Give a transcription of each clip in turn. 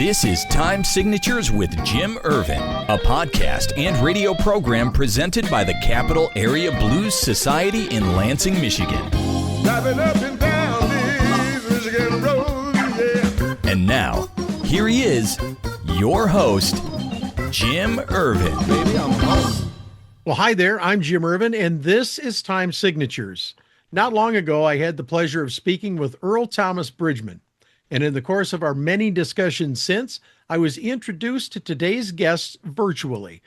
This is Time Signatures with Jim Ervin, a podcast and radio program presented by the Capital Area Blues Society in Lansing, Michigan. Driving up and down these Michigan roads, yeah. And now, here he is, your host, Jim Ervin. Baby, I'm home. Well, hi there. I'm Jim Ervin, and this is Time Signatures. Not long ago, I had the pleasure of speaking with Earl Thomas Bridgman. And in the course of our many discussions since, I was introduced to today's guest virtually.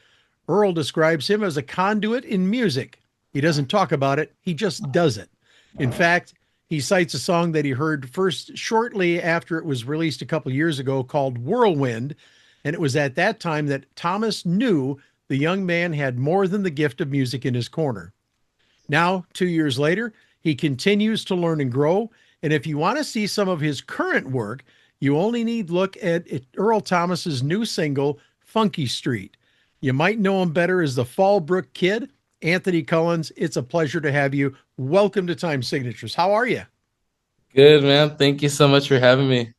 Earl describes him as a conduit in music. He doesn't talk about it, he just does it. In fact, he cites a song that he heard first shortly after it was released a couple years ago called Whirlwind. And it was at that time that Thomas knew the young man had more than the gift of music in his corner. Now, 2 years later, he continues to learn and grow. And if you want to see some of his current work, you only need look at Earl Thomas's new single, Funky Street. You might know him better as the Fallbrook Kid. Anthony Cullins, it's a pleasure to have you. Welcome to Time Signatures. How are you? Good, man. Thank you so much for having me.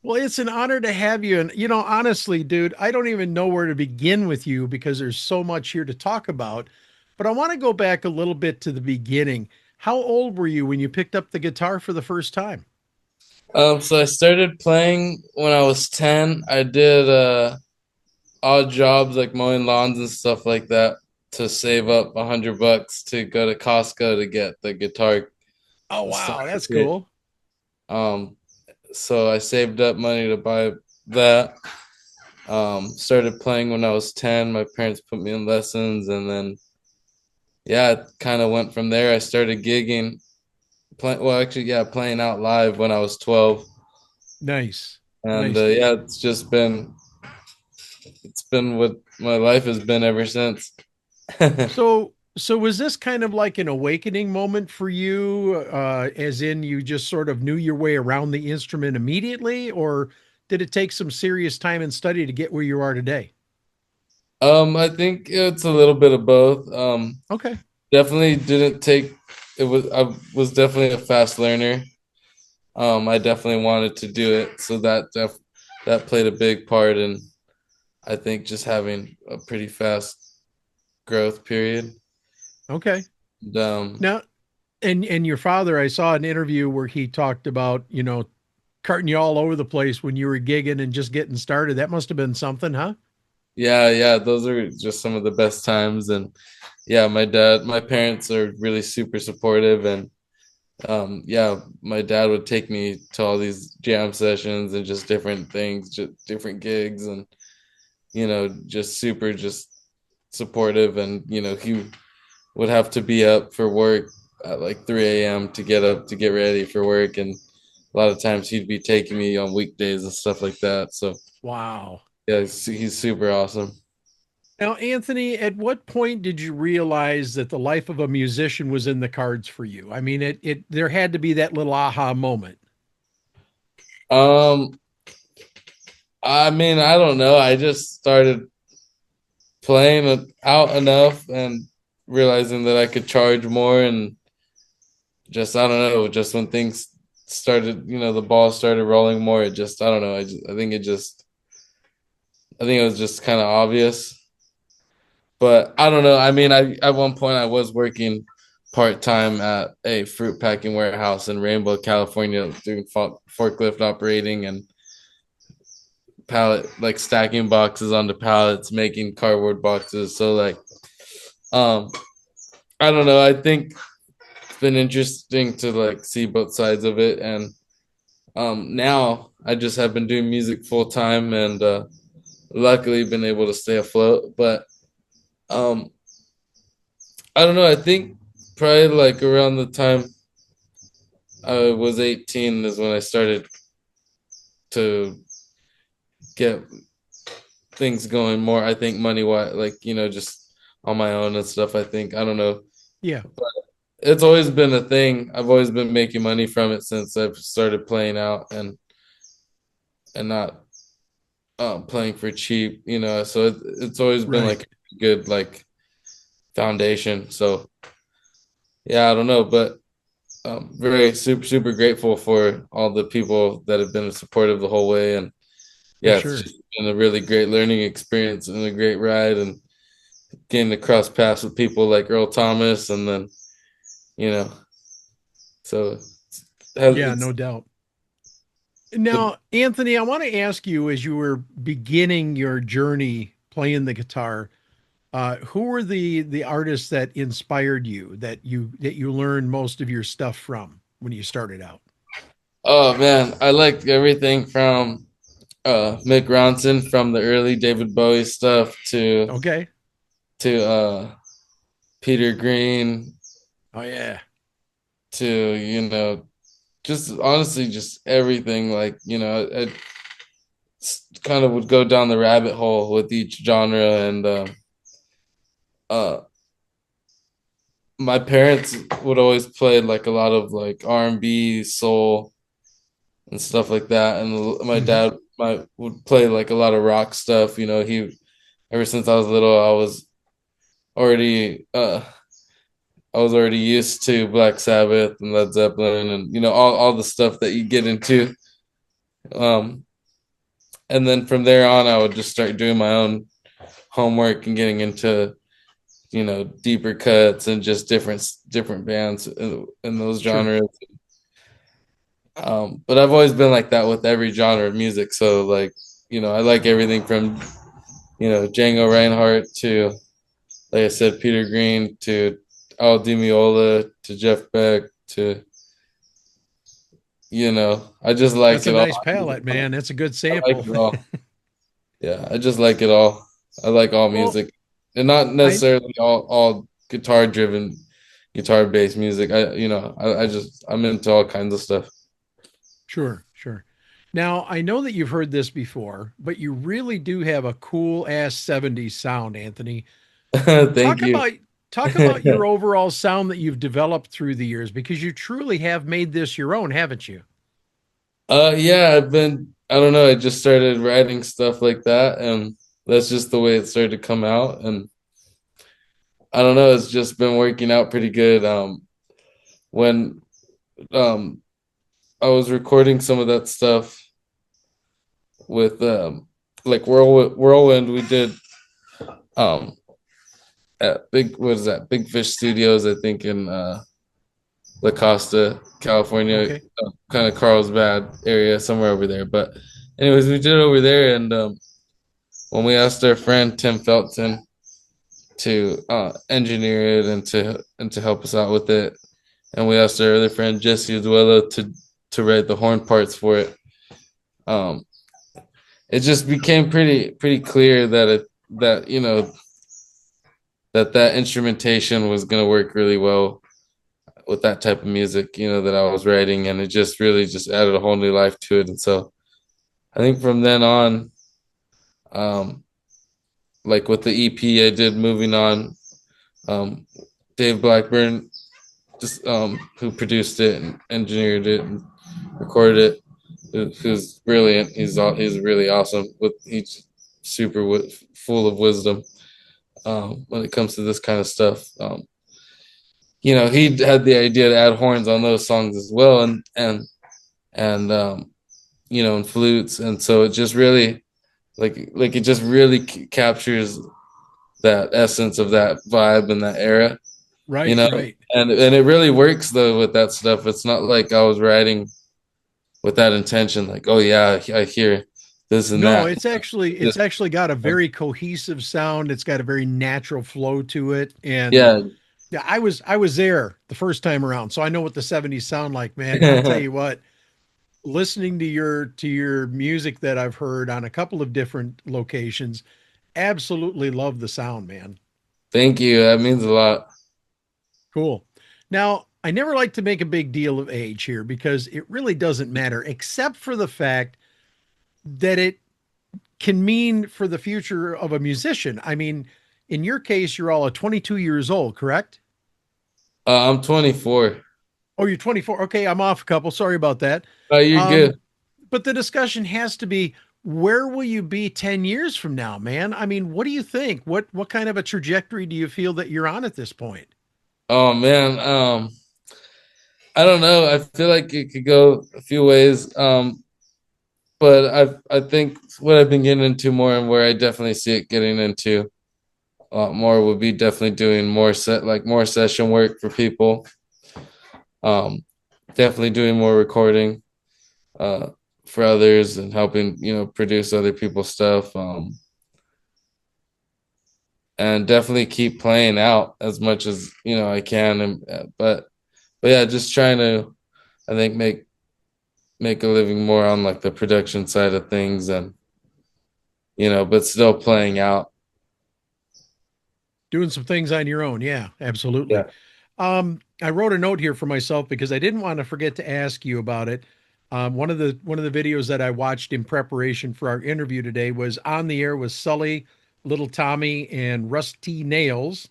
Well, it's an honor to have you. And, you know, honestly, dude, I don't even know where to begin with you because there's so much here to talk about. But I want to go back a little bit to the beginning. How old were you when you picked up the guitar for the first time? So I started playing when I was 10. I did odd jobs like mowing lawns and stuff like that to save up $100 to go to Costco to get the guitar. Oh, wow. That's cool. So I saved up money to buy that. Started playing when I was 10. My parents put me in lessons, and then yeah, it kind of went from there. I started gigging, playing out live when I was 12. Nice. And Nice. it's been what my life has been ever since. So was this kind of like an awakening moment for you, as in you just sort of knew your way around the instrument immediately, or did it take some serious time and study to get where you are today? I think it's a little bit of both. Okay. Definitely didn't take it. I was definitely a fast learner. I definitely wanted to do it, so that played a big part in, I think, just having a pretty fast growth period. Okay. And, Now, and your father, I saw an interview where he talked about, you know, carting you all over the place when you were gigging and just getting started. That must have been something, huh? yeah, those are just some of the best times. And yeah, my parents are really super supportive, and my dad would take me to all these jam sessions and just different things, just different gigs, and just super supportive. And he would have to be up for work at like 3 a.m. to get up to get ready for work, and a lot of times he'd be taking me on weekdays and stuff like that. So Wow. yeah, he's super awesome. Now, Anthony, at what point did you realize that the life of a musician was in the cards for you? I mean, there had to be that little aha moment. I mean, I don't know. I just started playing out enough and realizing that I could charge more, and just, I don't know, just when things started, the ball started rolling more, I don't know. I think it was just kind of obvious, but I don't know. I mean, at one point I was working part-time at a fruit packing warehouse in Rainbow, California, doing forklift operating and stacking boxes onto pallets, making cardboard boxes. So I don't know. I think it's been interesting to see both sides of it. And now I just have been doing music full time, and luckily been able to stay afloat. But I don't know. I think probably around the time I was 18 is when I started to get things going more, I think, money wise, just on my own and stuff. I think, I don't know. Yeah. But it's always been a thing. I've always been making money from it since I've started playing out and not playing for cheap, so it's always been Right. a good foundation. So yeah, I don't know, but very super grateful for all the people that have been supportive the whole way, and For yeah, it's sure. just been a really great learning experience and a great ride, and getting to cross paths with people like Earl Thomas, and then you know, so Yeah, it's no doubt. the Now, Anthony, I want to ask you, as you were beginning your journey playing the guitar, who were the artists that inspired you, that you learned most of your stuff from when you started out? oh man, I liked everything from Mick Ronson, from the early David Bowie stuff Okay. to Peter Green, Oh yeah. to just honestly just everything, like I kind of would go down the rabbit hole with each genre. And uh my parents would always play like a lot of like R&B, soul, and stuff like that, and my Hmm. dad would play like a lot of rock stuff. He ever since I was little, already uh I was already used to Black Sabbath and Led Zeppelin, and all the stuff that you get into. um and then from there on, I would just start doing my own homework and getting into deeper cuts and just different bands in those Sure. genres. But I've always been like that with every genre of music. So like, I like everything from Django Reinhardt to, like I said, Peter Green, to Al Di Meola, to Jeff Beck, to I just like That's a it all. nice palette, man. That's a good I like sample. it all. Yeah, I just like it all. I like all Well, music, and not I necessarily all guitar driven, guitar based music. I'm into all kinds of stuff. Sure, sure. Now, I know that you've heard this before, but you really do have a cool ass 70s sound, Anthony. Thank Talk you. about talk about your overall sound that you've developed through the years because you truly have made this your own, haven't you? Yeah, I don't know, I just started writing stuff like that, and that's just the way it started to come out. And I don't know, it's just been working out pretty good. When um I was recording some of that stuff with like Whirlwind, we did um at what is that, Big Fish Studios, I think, in La Costa, California, Okay. kind of Carlsbad area, somewhere over there. But anyways, we did it over there, and when we asked our friend Tim Felton to engineer it and to help us out with it, and we asked our other friend Jesse Aduelo to write the horn parts for it. Um, it just became pretty clear that that instrumentation was going to work really well with that type of music, that I was writing, and it just really just added a whole new life to it. And so I think from then on, um, like with the EP I did, Moving On, um, Dave Blackburn, just who produced it and engineered it and recorded it, who's brilliant. He's really awesome. He's super full of wisdom when it comes to this kind of stuff. He had the idea to add horns on those songs as well, and and flutes, and so it just really it just really captures that essence of that vibe and that era, you Right, know. right. And it really works though with that stuff. It's not like I was writing with that intention, like, oh yeah, I hear this and No, that. it's actually got a very cohesive sound. It's got a very natural flow to it. And Yeah. yeah, I was there the first time around, so I know what the 70s sound like, man. I'll tell you what, listening to your music that I've heard on a couple of different locations, absolutely love the sound, man. Thank you, that means a lot. Cool. Now, I never like to make a big deal of age here because it really doesn't matter, except for the fact that it can mean for the future of a musician. I mean, in your case, you're all at 22 years old, correct? I'm 24. Oh, you're 24. Okay, I'm off a couple. Sorry about that. Oh, you're Um, good. but the discussion has to be, where will you be 10 years from now, man? I mean, what do you think? What kind of a trajectory do you feel that you're on at this point? Oh man, I don't know, I feel like it could go a few ways. but I think what I've been getting into more and where I definitely see it getting into a lot more would be definitely doing more session work for people. Um, Definitely doing more recording uh for others and helping, produce other people's stuff. And definitely keep playing out as much as I can. And but yeah, just trying to, I think, make a living more on like the production side of things, and but still playing out. Doing some things on your own. Yeah, absolutely. Yeah. I wrote a note here for myself because I didn't want to forget to ask you about it. One of the videos that I watched in preparation for our interview today was on the air with Sully, Little Tommy, and Rusty Nails.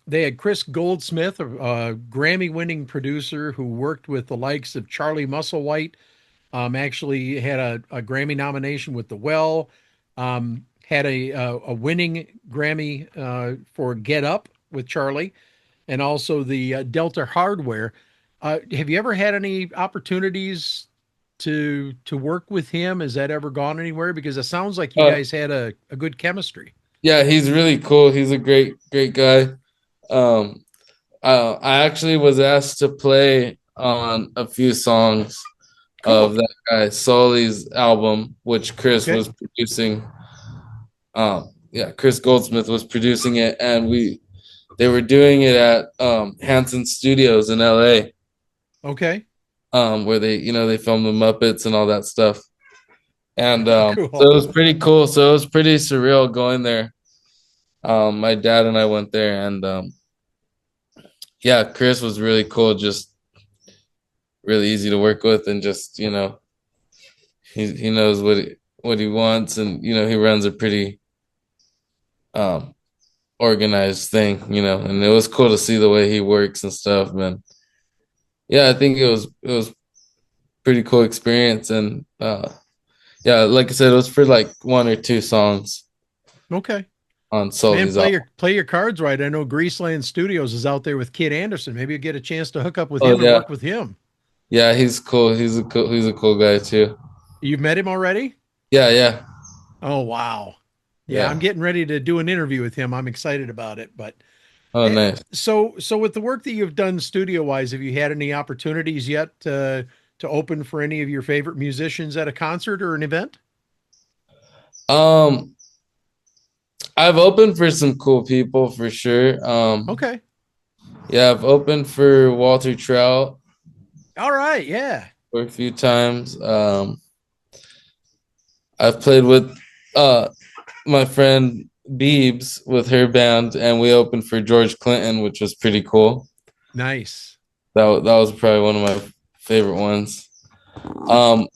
They had Chris Goldsmith, a Grammy-winning producer who worked with the likes of Charlie Musselwhite. Actually had a Grammy nomination with The Well. Had a winning Grammy for Get Up with Charlie, and also the Delta Hardware. Have you ever had any opportunities to work with him? Has that ever gone anywhere? Because it sounds like you uh, guys had a good chemistry. yeah, he's really cool. He's a great guy. um I actually was asked to play on a few songs of Cool. that guy Sully's album, which Chris Okay. was producing. Yeah, Chris Goldsmith was producing it, and they were doing it at Hanson Studios in LA, Okay. where they filmed the Muppets and all that stuff. And so Cool. it was pretty cool. So it was pretty surreal going there. My dad and I went there, and yeah, Chris was really cool, just really easy to work with, and just he knows what he wants, and he runs a pretty um organized thing, and it was cool to see the way he works and stuff, man. Yeah, I think it was pretty cool experience, and yeah, like I said, it was for like one or two songs Okay. on Man, Sully's play album. your cards right. I know Greaseland Studios is out there with Kid Anderson. Maybe you get a chance to hook up with Oh him and yeah, work with him. yeah, he's cool. He's a cool guy too. You've met him already? Yeah, yeah, Oh, wow. Yeah, I'm yeah. getting ready to do an interview with him. I'm excited about it. But Oh, nice. so with the work that you've done studio wise, have you had any opportunities yet to open for any of your favorite musicians at a concert or an event? Um, I've opened for some cool people for sure. Okay. Yeah, I've opened for Walter Trout All right. Yeah. for a few times. I've played with uh my friend Beebs with her band, and we opened for George Clinton, which was pretty cool. Nice. That was probably one of my favorite ones. Um,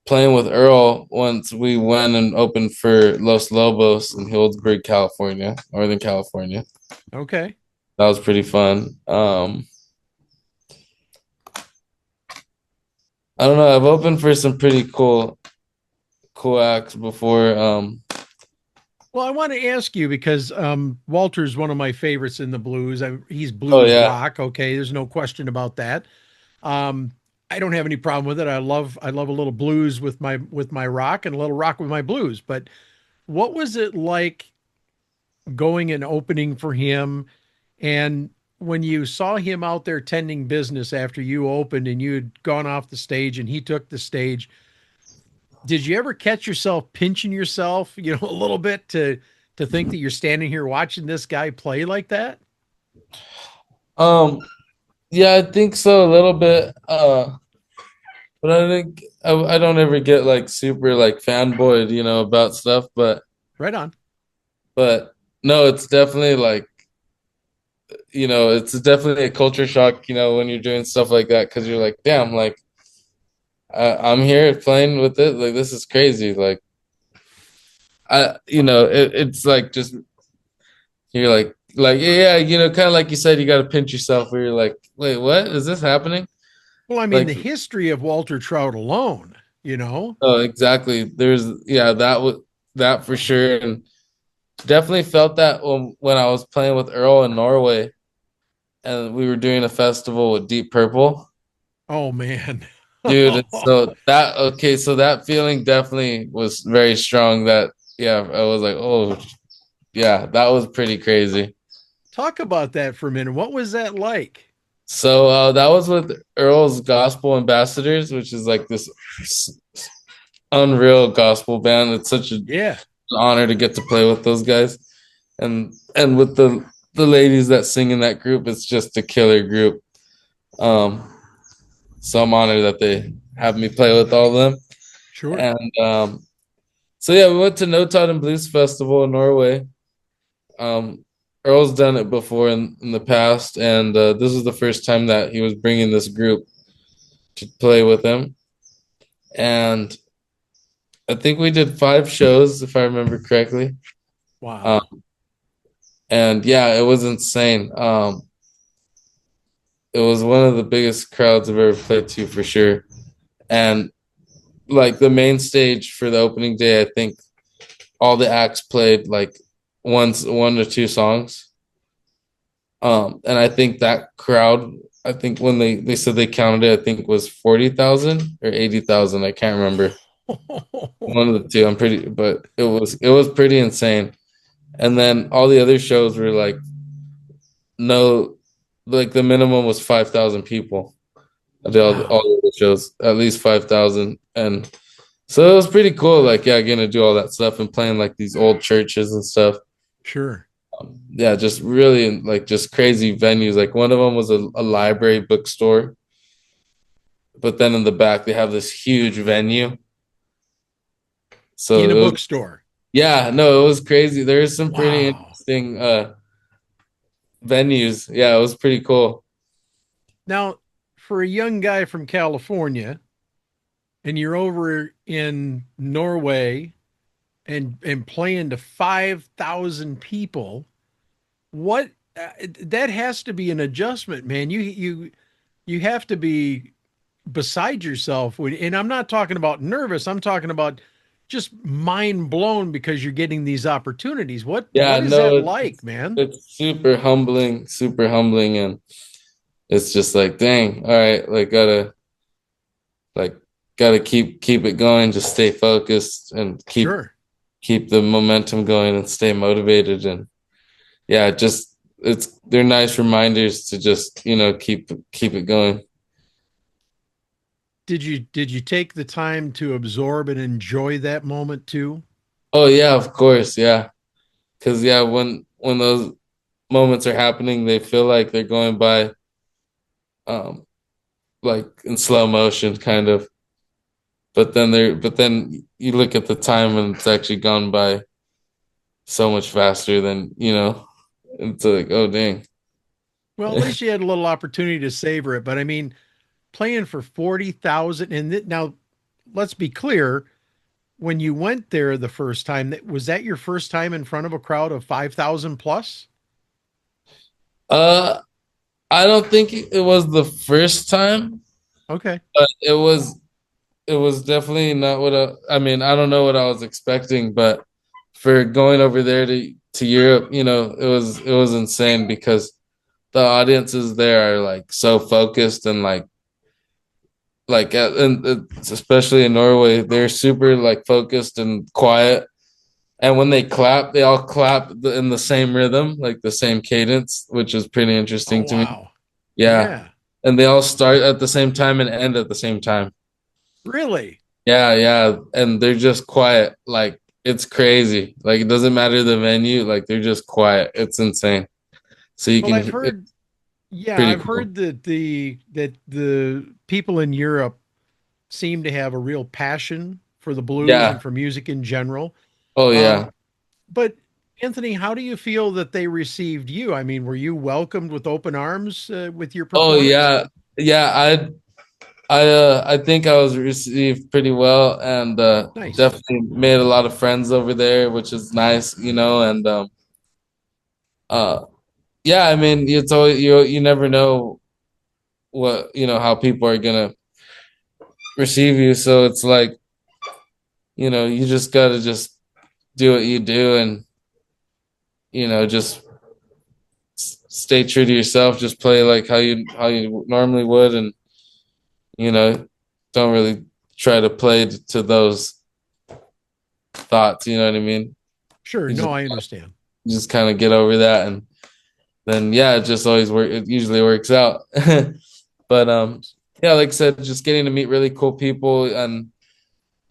Playing with Earl once, we went and opened for Los Lobos in Healdsburg, California, Northern California. Okay. That was pretty fun. I don't know. I've opened for some pretty cool acts before. Well, I want to ask you because Walter's one of my favorites in the blues. He's Oh blues yeah, rock. Okay, there's no question about that. Um, I don't have any problem with it. I love a little blues with my rock and a little rock with my blues. But what was it like going and opening for him? And when you saw him out there tending business after you opened and you had gone off the stage and he took the stage, did you ever catch yourself pinching yourself, a little bit to think that you're standing here watching this guy play like that? um, yeah, I think so a little bit. But I think I don't ever get like super like fanboyed, about stuff. Right on. But no, it's definitely like, it's definitely a culture shock, when you're doing stuff like that, because you're like, damn, like I'm here playing with it, like this is crazy, like it's like just you're like yeah, kind of like you said, you got to pinch yourself where you're like, wait, what is this happening? Well, I mean, Like, the history of Walter Trout alone, oh, exactly. There's yeah, that for sure, and definitely felt that when I was playing with Earl in Norway, and we were doing a festival with Deep Purple. Oh man. dude. So that feeling definitely was very strong. That yeah, I was like, oh yeah, that was pretty crazy. Talk about that for a minute. What was that like? So that was with Earl's Gospel Ambassadors, which is like this unreal gospel band. It's such an Yeah, honor to get to play with those guys, and with the ladies that sing in that group. It's just a killer group. Um, so I'm honored that they have me play with all of them. sure. And so yeah, we went to Notodden Blues Festival in Norway. Um, Earl's done it before in the past, and this is the first time that he was bringing this group to play with him. And I think we did 5 shows, if I remember correctly. Wow. Um, and yeah, it was insane. It was one of the biggest crowds I've ever played to for sure. And like the main stage for the opening day, I think all the acts played like one or two songs. And I think that crowd, I think when they said they counted it, I think was 40,000 or 80,000. I can't remember. One of the two. I'm pretty, but it was pretty insane. And then all the other shows were like no, like the minimum was 5,000 people. I did Wow. all the shows, at least 5,000, and so it was pretty cool. Like yeah, getting to do all that stuff and playing like these old churches and stuff. Sure. Yeah, just really like just crazy venues. Like one of them was a library bookstore, but then in the back they have this huge venue. In a So it was, bookstore. yeah, no, it was crazy. There's some pretty Wow. interesting venues. Yeah, it was pretty cool. Now, for a young guy from California, and you're over in Norway and playing to 5,000 people, what that has to be an adjustment, man. You have to be beside yourself when, and I'm not talking about nervous. I'm talking about just mind blown because you're getting these opportunities. Yeah, What is that no, like, man? it's super humbling, and it's just like, dang, all right, like gotta keep it going, just stay focused and Sure. keep the momentum going and stay motivated. And yeah, just they're nice reminders to just, keep it going. Did you take the time to absorb and enjoy that moment too? Oh yeah, of course, yeah. Because yeah, when those moments are happening, they feel like they're going by um like in slow motion kind of. But then you look at the time and it's actually gone by so much faster than, it's like, oh dang. Well, at least you had a little opportunity to savor it. But I mean, playing for 40,000 and now let's be clear, when you went there the first time, was that your first time in front of a crowd of 5,000 plus? Uh I don't think it was the first time, Okay. but it was definitely not I mean, I don't know what I was expecting, but for going over there to Europe, it was insane because the audiences there are like so focused and and especially in Norway, they're super like focused and quiet. And when they clap, they all clap in the same rhythm, like the same cadence, which is pretty Oh, interesting to me. wow. Yeah. Yeah. And they all start at the same time and end at the same time. Really? Yeah, yeah. And they're just quiet. Like it's crazy. Like it doesn't matter the venue, like they're just quiet. It's insane. So you Well, can I've heard, it's yeah, pretty I've cool. heard that the people in Europe seem to have a real passion for the blues and Yeah. for music in general. Oh Um, yeah. but Anthony, how do you feel that they received you? I mean, were you welcomed with open arms with your Oh performance? yeah. Yeah, I think I was received pretty well, and Nice. definitely made a lot of friends over there, which is nice, and uh yeah, I mean, it's always you never know what, how people are gonna receive you, so it's like, you just gotta just do what you do, and just stay true to yourself, just play like how you normally would, and you know don't really try to play to those thoughts. You know what I mean? Sure. You No, I understand. just kind of get over that, and then yeah, it just always work. It usually works out. But yeah, like I said, just getting to meet really cool people and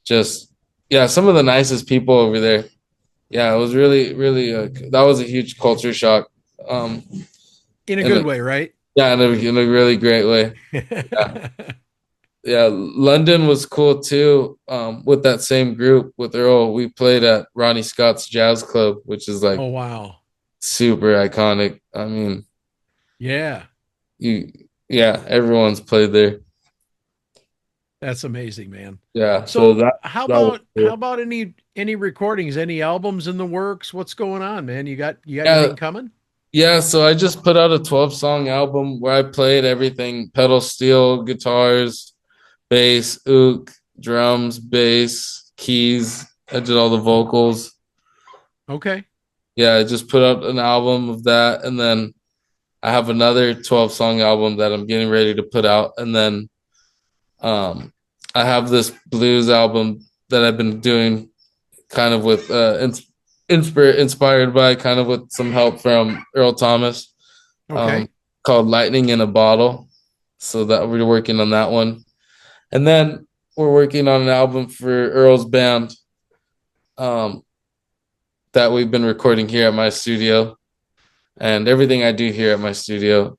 just yeah, some of the nicest people over there. Yeah, it was really, really that was a huge culture shock. Um, In a in good a, way, right? yeah, in a really great way. Yeah, yeah. London was cool too. With that same group with Earl, we played at Ronnie Scott's Jazz Club, which is like Oh, wow. super iconic. I mean, Yeah. you, yeah, everyone's played there. That's amazing, man. Yeah, so So how that was about cool. any recordings, any albums in the works? What's going on, man? You got Yeah, anything coming? yeah. So I just put out a 12-song album where I played everything: pedal steel, guitars, bass, ook, drums, bass, keys. I did all the vocals. Okay. Yeah, I just put out an album of that, and then I have another 12-song album that I'm getting ready to put out, and then um, I have this blues album that I've been doing, kind of with inspired by, kind of with some help from Earl Thomas, um, Okay. called "Lightning in a Bottle." So that we're working on that one, and then we're working on an album for Earl's band, um, that we've been recording here at my studio, and everything I do here at my studio.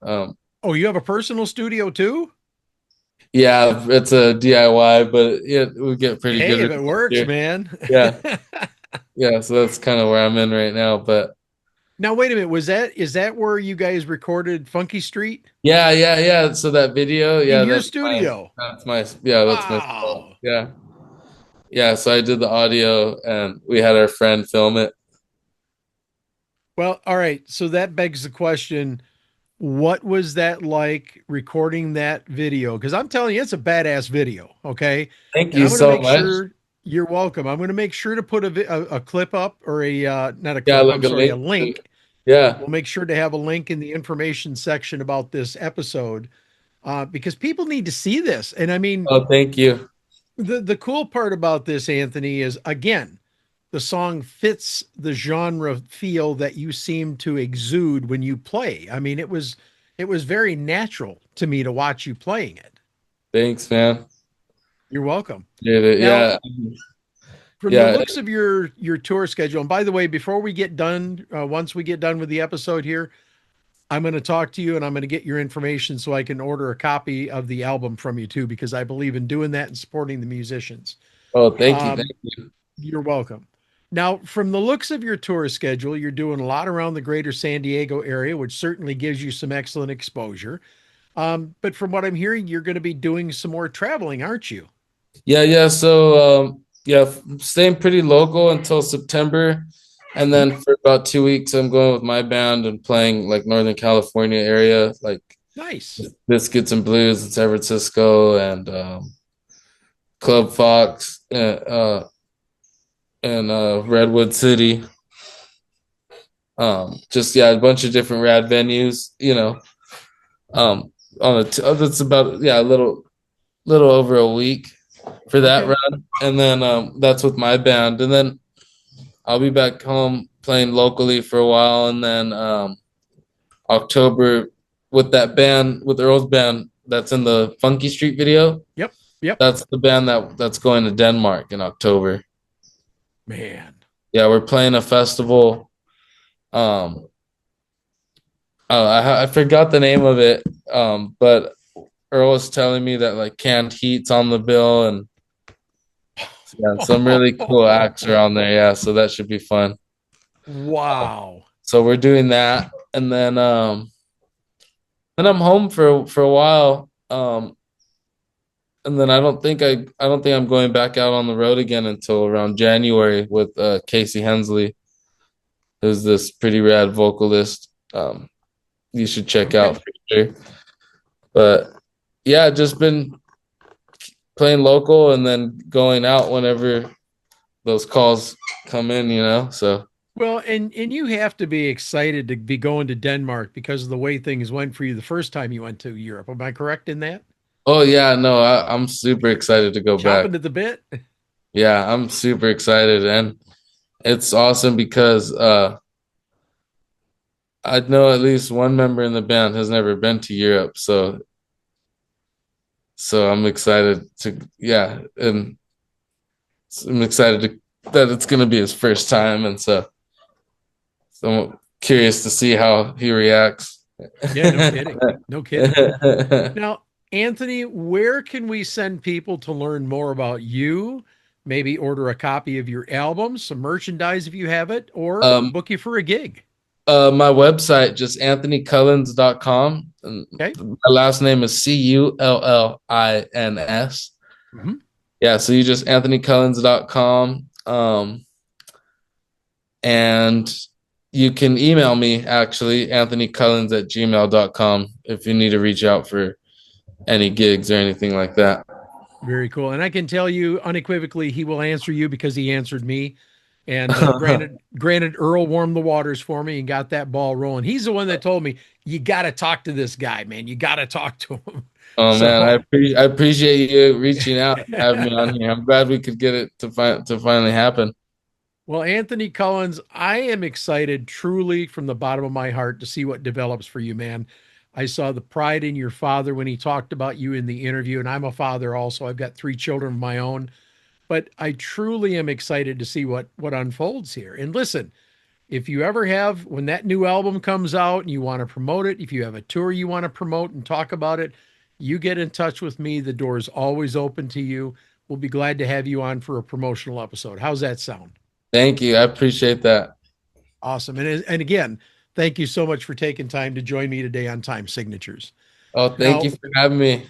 Oh, you have a personal studio too? Yeah, it's a DIY, but yeah, we get pretty Hey, good if at it it works, here. man. Yeah, yeah. So that's kind of where I'm in right now. But Now, wait a minute. Is that where you guys recorded Funky Street? yeah, yeah, yeah. So that video, In yeah, your studio? that's my fault. Wow. Yeah, yeah. So I did the audio, and we had our friend film it. Well, all right. So that begs the question, what was that like recording that video? Because I'm telling you, it's a badass video. Okay. Thank And you I'm going to so make much. sure you're welcome. I'm going to make sure to put a clip up or not a Yeah, clip, I'm like a sorry, a link. link. Yeah. We'll make sure to have a link in the information section about this episode because people need to see this. And I mean, Oh, thank you. the cool part about this, Anthony, is again, the song fits the genre feel that you seem to exude when you play. I mean, it was very natural to me to watch you playing it. Thanks, man. You're welcome. Did it? Now, Yeah, from the yeah. looks of your tour schedule, and by the way, before we get done, once we get done with the episode here, I'm going to talk to you and I'm going to get your information so I can order a copy of the album from you too, because I believe in doing that and supporting the musicians. Oh, thank you. Thank Um, you. you're welcome. Now, from the looks of your tour schedule, you're doing a lot around the greater San Diego area, which certainly gives you some excellent exposure. But from what I'm hearing, you're going to be doing some more traveling, aren't you? Yeah, yeah. So, yeah, staying pretty local until September, and then for about 2 weeks, I'm going with my band and playing like Northern California area, like Nice. Biscuits and Blues in San Francisco, and Club Fox, and Redwood City. Just yeah, a bunch of different rad venues. On that's about yeah, a little over a week for that Okay. run, and then that's with my band, and then I'll be back home playing locally for a while, and then October with that band, with Earl's band that's in the Funky Street video. Yep. Yep. That's the band that's going to Denmark in October. Man. Yeah, we're playing a festival. Um, I forgot the name of it. But Earl was telling me that like Canned Heat's on the bill, and yeah, some really cool acts are on there. Yeah, so that should be fun. Wow. So we're doing that, and then I'm home for a while. And then I don't think I'm going back out on the road again until around January with Casey Hensley, who's this pretty rad vocalist. You should check out Okay. for sure. But yeah, just been playing local and then going out whenever those calls come in. So Well, and you have to be excited to be going to Denmark because of the way things went for you the first time you went to Europe. Am I correct in that? Oh yeah, no, I'm super excited to go back. Chopping at the bit? Yeah, I'm super excited, and it's awesome because I know at least one member in the band has never been to Europe, so I'm excited to yeah, and I'm excited that it's gonna be his first time, and so I'm curious to see how he reacts. Yeah, no kidding. No kidding. Now, Anthony, where can we send people to learn more about you? Maybe order a copy of your album, some merchandise if you have it, or um, book you for a gig. my website just anthonycullins.com. And Okay. my last name is Cullins. Mhm. Yeah, so you just anthonycullins.com. And you can email me actually, anthonycullins@gmail.com, if you need to reach out for any gigs or anything like that. Very cool. And I can tell you unequivocally, he will answer you because he answered me. And granted, Earl warmed the waters for me and got that ball rolling. He's the one that told me, you got to talk to this guy, man. You got to talk to him. Oh So, man, I appreciate you reaching out and having me on here. I'm glad we could get it to finally happen. well, Anthony Cullins, I am excited truly from the bottom of my heart to see what develops for you, man. I saw the pride in your father when he talked about you in the interview, and I'm a father also. I've got 3 children of my own, but I truly am excited to see what unfolds here. And listen, if you ever have, when that new album comes out and you want to promote it, if you have a tour you want to promote and talk about it, you get in touch with me. The door is always open to you. We'll be glad to have you on for a promotional episode. How's that sound? Thank you. I appreciate that. Awesome. And again, thank you so much for taking time to join me today on Time Signatures. Oh, thank you for having me.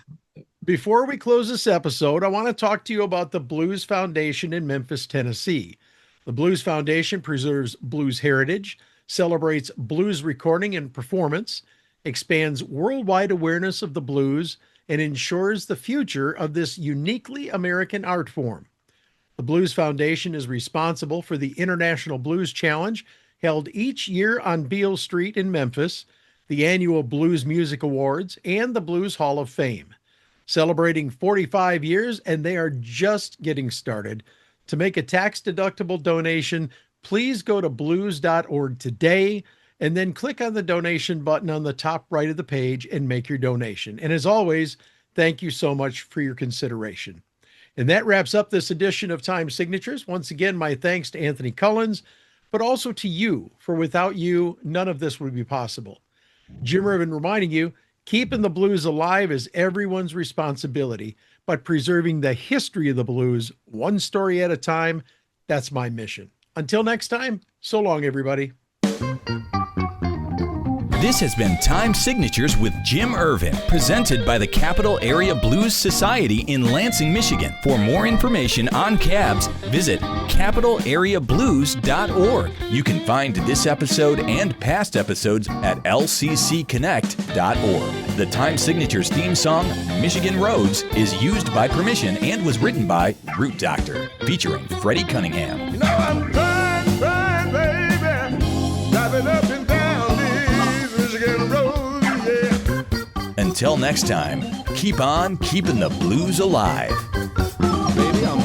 Before we close this episode, I want to talk to you about the Blues Foundation in Memphis, Tennessee. The Blues Foundation preserves blues heritage, celebrates blues recording and performance, expands worldwide awareness of the blues, and ensures the future of this uniquely American art form. The Blues Foundation is responsible for the International Blues Challenge held each year on Beale Street in Memphis, the annual Blues Music Awards, and the Blues Hall of Fame. Celebrating 45 years, and they are just getting started. To make a tax-deductible donation, please go to blues.org today and then click on the donation button on the top right of the page and make your donation. And as always, thank you so much for your consideration. And that wraps up this edition of Time Signatures. Once again, my thanks to Anthony Cullins, but also to you, for without you, none of this would be possible. Jim Ervin reminding you, keeping the blues alive is everyone's responsibility, but preserving the history of the blues, one story at a time, that's my mission. Until next time, so long, everybody. This has been Time Signatures with Jim Ervin, presented by the Capital Area Blues Society in Lansing, Michigan. For more information on cabs, visit capitalareablues.org. You can find this episode and past episodes at lccconnect.org. The Time Signatures theme song, Michigan Roads, is used by permission and was written by Root Doctor, featuring Freddie Cunningham. You know I'm trying, baby, driving up and down these Michigan roads, yeah. Until next time, keep on keeping the blues alive. Baby, I'm